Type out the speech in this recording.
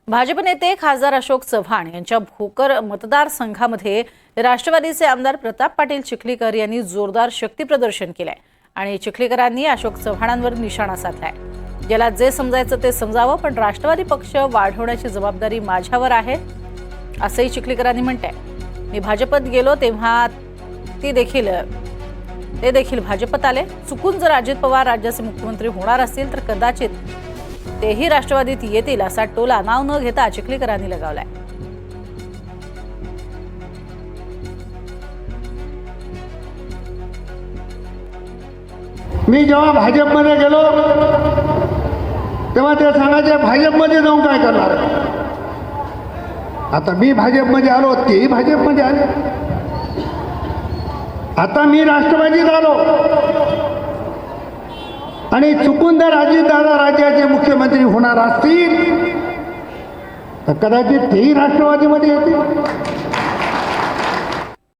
भाजप नेते खासदार अशोक चव्हाण यांच्या भोकर मतदारसंघामध्ये राष्ट्रवादीचे आमदार प्रताप पाटील चिखलीकर यांनी जोरदार शक्ती प्रदर्शन केलंय आणि चिखलीकरांनी अशोक चव्हाणांवर निशाणा साधलाय। ज्याला जे समजायचं ते समजावं, पण राष्ट्रवादी पक्ष वाढवण्याची जबाबदारी माझ्यावर आहे असंही चिखलीकरांनी म्हटलंय। मी भाजपत गेलो तेव्हा ते देखील भाजपत आले। चुकून जर अजित पवार राज्याचे मुख्यमंत्री होणार असतील तर कदाचित तेही राष्ट्रवादीत येतील असा टोला नाव न घेता चिखलीकरांनी लगावलाय। मी जेव्हा भाजपमध्ये गेलो तेव्हा ते सांगायचे भाजपमध्ये जाऊन काय करणार। आता मी भाजपमध्ये आलो, तेही भाजपमध्ये आले। आता मी राष्ट्रवादीत आलो आणि चुकून जर अजितदादा राज्याचे मुख्यमंत्री होणार असतील तर कदाचित तेही राष्ट्रवादीमध्ये येतील।